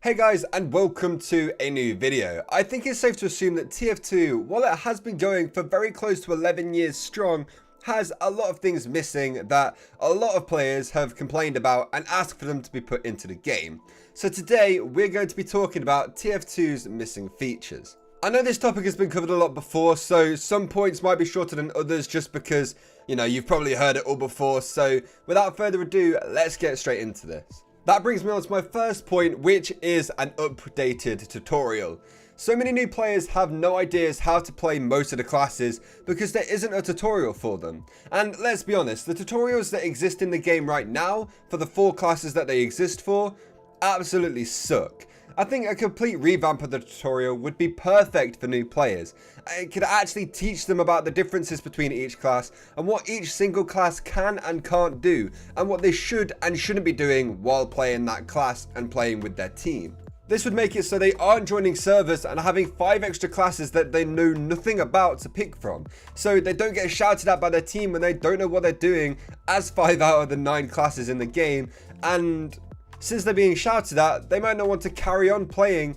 Hey guys, and welcome to a new video. I think it's safe to assume that TF2, while it has been going for very close to 11 years strong, has a lot of things missing that a lot of players have complained about and asked for them to be put into the game. So today, we're going to be talking about TF2's missing features. I know this topic has been covered a lot before, so some points might be shorter than others just because, you've probably heard it all before. So without further ado, let's get straight into this. That brings me on to my first point, which is an updated tutorial. So many new players have no ideas how to play most of the classes because there isn't a tutorial for them. And let's be honest, the tutorials that exist in the game right now for the 4 classes that they exist for absolutely suck. I think a complete revamp of the tutorial would be perfect for new players. It could actually teach them about the differences between each class and what each single class can and can't do, and what they should and shouldn't be doing while playing that class and playing with their team. This would make it so they aren't joining servers and having 5 extra classes that they know nothing about to pick from. So they don't get shouted at by their team when they don't know what they're doing as 5 out of the 9 classes in the game, and since they're being shouted at, they might not want to carry on playing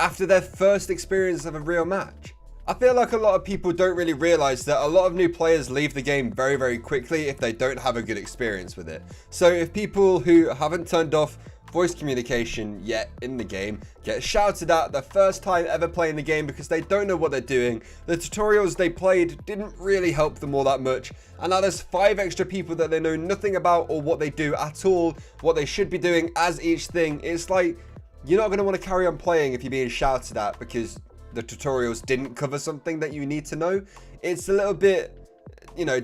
after their first experience of a real match. I feel like a lot of people don't really realize that a lot of new players leave the game very quickly if they don't have a good experience with it. So if people who haven't turned off voice communication yet in the game get shouted at the first time ever playing the game because they don't know what they're doing, the tutorials they played didn't really help them all that much, and now there's 5 extra people that they know nothing about or what they do at all, what they should be doing as each thing. It's like, you're not going to want to carry on playing if you're being shouted at because the tutorials didn't cover something that you need to know. It's a little bit,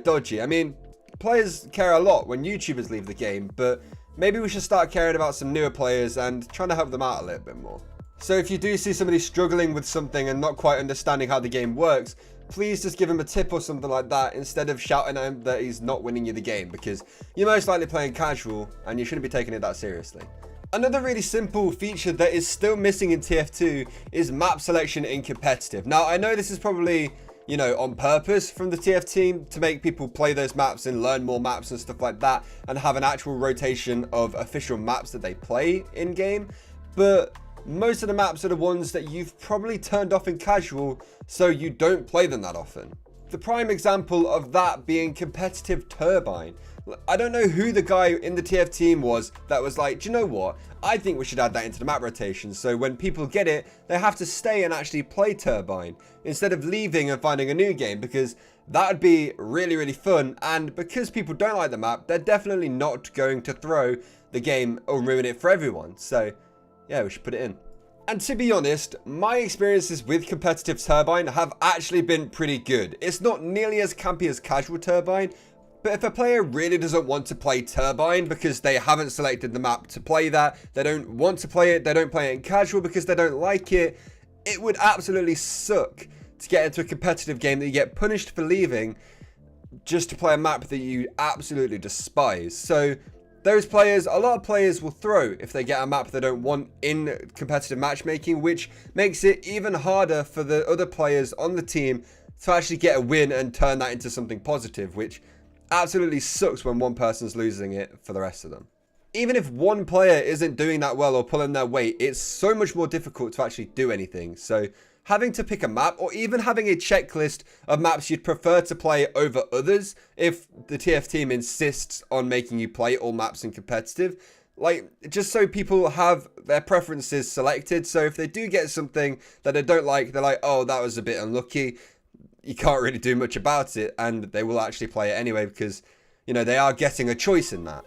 dodgy. I mean, players care a lot when YouTubers leave the game, but maybe we should start caring about some newer players and trying to help them out a little bit more. So if you do see somebody struggling with something and not quite understanding how the game works, please just give him a tip or something like that instead of shouting at him that he's not winning you the game, because you're most likely playing casual and you shouldn't be taking it that seriously. Another really simple feature that is still missing in TF2 is map selection in competitive. Now, I know this is probably on purpose from the TF team to make people play those maps and learn more maps and stuff like that and have an actual rotation of official maps that they play in game. But most of the maps are the ones that you've probably turned off in casual, so you don't play them that often. The prime example of that being competitive turbine. I don't know who the guy in the TF team was that was like, do you know what? I think we should add that into the map rotation. So when people get it, they have to stay and actually play turbine instead of leaving and finding a new game, because that would be really fun. And because people don't like the map, they're definitely not going to throw the game or ruin it for everyone. So yeah, we should put it in. And to be honest, my experiences with competitive turbine have actually been pretty good. It's not nearly as campy as casual turbine, but if a player really doesn't want to play turbine because they haven't selected the map to play that, they don't want to play it, they don't play it in casual because they don't like it, it would absolutely suck to get into a competitive game that you get punished for leaving just to play a map that you absolutely despise. So those players, a lot of players will throw if they get a map they don't want in competitive matchmaking, which makes it even harder for the other players on the team to actually get a win and turn that into something positive, which absolutely sucks when one person's losing it for the rest of them. Even if one player isn't doing that well or pulling their weight, it's so much more difficult to actually do anything. So having to pick a map, or even having a checklist of maps you'd prefer to play over others if the TF team insists on making you play all maps in competitive, like just so people have their preferences selected. So if they do get something that they don't like, they're like, oh, that was a bit unlucky. You can't really do much about it, and they will actually play it anyway because, they are getting a choice in that.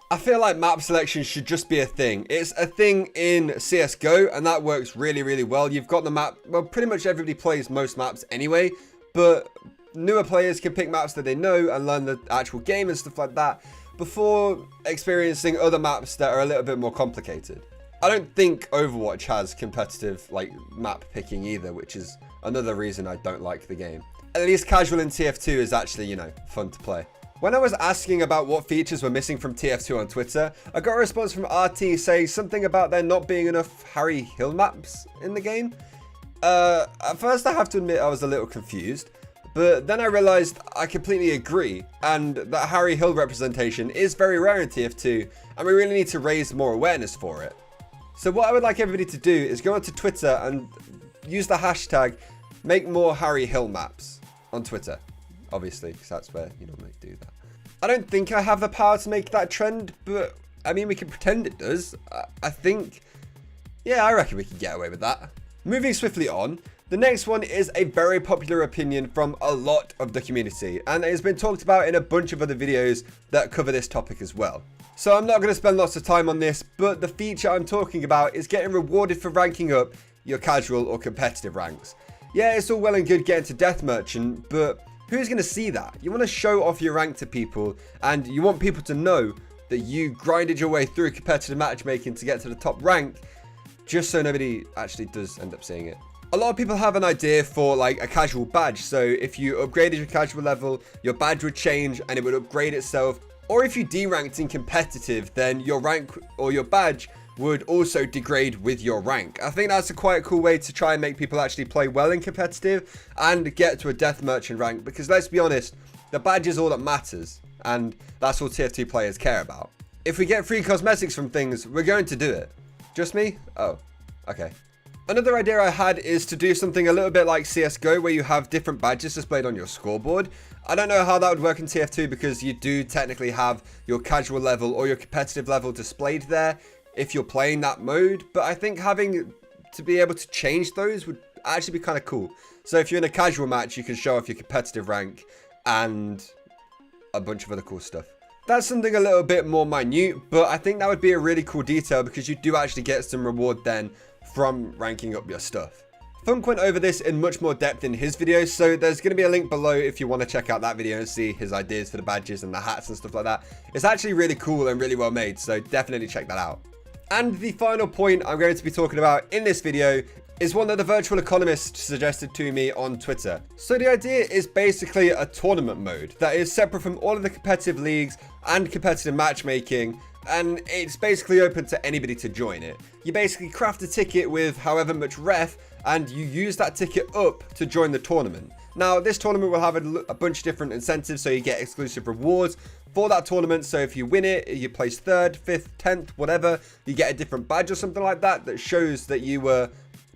I feel like map selection should just be a thing. It's a thing in CSGO, and that works really well. You've got the map, well, pretty much everybody plays most maps anyway, but newer players can pick maps that they know and learn the actual game and stuff like that before experiencing other maps that are a little bit more complicated. I don't think Overwatch has competitive map picking either, which is another reason I don't like the game. At least casual in TF2 is actually, fun to play. When I was asking about what features were missing from TF2 on Twitter, I got a response from RT saying something about there not being enough Harry Hill maps in the game. At first I have to admit I was a little confused, but then I realized I completely agree, and that Harry Hill representation is very rare in TF2, and we really need to raise more awareness for it. So what I would like everybody to do is go onto Twitter and use the hashtag make more Harry Hill maps on Twitter, obviously, because that's where you normally do that. I don't think I have the power to make that trend, but I mean, we can pretend it does. I think, yeah, I reckon we can get away with that. Moving swiftly on, the next one is a very popular opinion from a lot of the community, and it has been talked about in a bunch of other videos that cover this topic as well. So I'm not going to spend lots of time on this, but the feature I'm talking about is getting rewarded for ranking up your casual or competitive ranks. Yeah, it's all well and good getting to Death Merchant, but who's going to see that? You want to show off your rank to people, and you want people to know that you grinded your way through competitive matchmaking to get to the top rank, just so nobody actually does end up seeing it. A lot of people have an idea for like a casual badge. So if you upgraded your casual level, your badge would change and it would upgrade itself. Or if you deranked in competitive, then your rank or your badge would also degrade with your rank. I think that's a quite cool way to try and make people actually play well in competitive and get to a Death Merchant rank, because let's be honest, the badge is all that matters, and that's all TF2 players care about. If we get free cosmetics from things, we're going to do it. Just me? Oh, okay. Another idea I had is to do something a little bit like CSGO, where you have different badges displayed on your scoreboard. I don't know how that would work in TF2, because you do technically have your casual level or your competitive level displayed there if you're playing that mode, but I think having to be able to change those would actually be kind of cool. So if you're in a casual match, you can show off your competitive rank and a bunch of other cool stuff. That's something a little bit more minute, but I think that would be a really cool detail, because you do actually get some reward then from ranking up your stuff. Funk went over this in much more depth in his video, so there's going to be a link below if you want to check out that video and see his ideas for the badges and the hats and stuff like that. It's actually really cool and really well made, so definitely check that out. And the final point I'm going to be talking about in this video is one that the virtual economist suggested to me on Twitter. So the idea is basically a tournament mode that is separate from all of the competitive leagues and competitive matchmaking, and it's basically open to anybody to join it. You basically craft a ticket with however much ref, and you use that ticket up to join the tournament. Now, this tournament will have a bunch of different incentives, so you get exclusive rewards for that tournament. So if you win it, you place 3rd, 5th, 10th, whatever, you get a different badge or something like that that shows that you were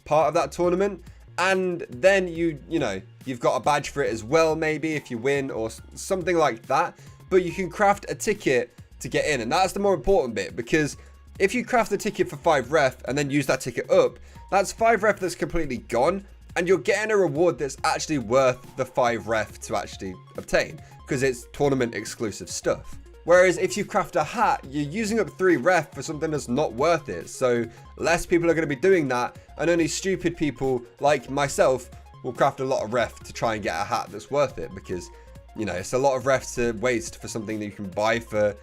part of that tournament. And then you've got a badge for it as well, maybe if you win or something like that. But you can craft a ticket to get in, and that's the more important bit, because if you craft a ticket for 5 ref and then use that ticket up, that's 5 ref that's completely gone, and you're getting a reward that's actually worth the 5 ref to actually obtain, because it's tournament exclusive stuff. Whereas if you craft a hat, you're using up 3 ref for something that's not worth it. So less people are going to be doing that, and only stupid people like myself will craft a lot of ref to try and get a hat that's worth it, because it's a lot of ref to waste for something that you can buy for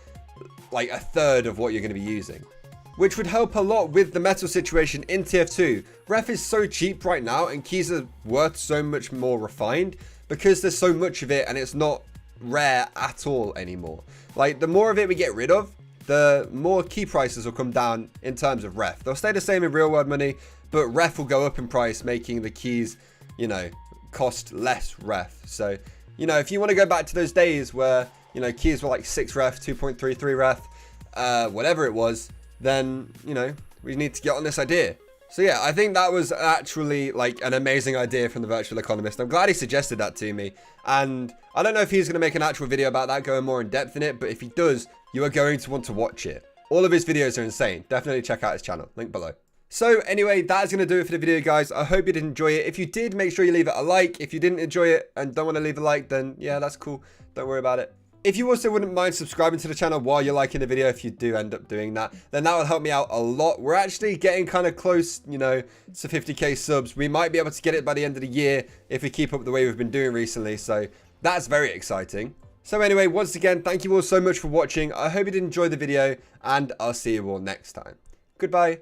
like 1/3 of what you're going to be using, which would help a lot with the metal situation in TF2. Ref is so cheap right now, and keys are worth so much more refined because there's so much of it and it's not rare at all anymore. Like, the more of it we get rid of, the more key prices will come down in terms of ref. They'll stay the same in real world money, but ref will go up in price, making the keys, cost less ref. So, if you want to go back to those days where, keys were like 6 ref, 2.33 ref, whatever it was, then, we need to get on this idea. So yeah, I think that was actually like an amazing idea from the virtual economist. I'm glad he suggested that to me. And I don't know if he's going to make an actual video about that, going more in depth in it, but if he does, you are going to want to watch it. All of his videos are insane. Definitely check out his channel. Link below. So anyway, that is going to do it for the video, guys. I hope you did enjoy it. If you did, make sure you leave it a like. If you didn't enjoy it and don't want to leave a like, then yeah, that's cool. Don't worry about it. If you also wouldn't mind subscribing to the channel while you're liking the video, if you do end up doing that, then that will help me out a lot. We're actually getting kind of close, to 50k subs. We might be able to get it by the end of the year if we keep up the way we've been doing recently. So that's very exciting. So anyway, once again, thank you all so much for watching. I hope you did enjoy the video, and I'll see you all next time. Goodbye.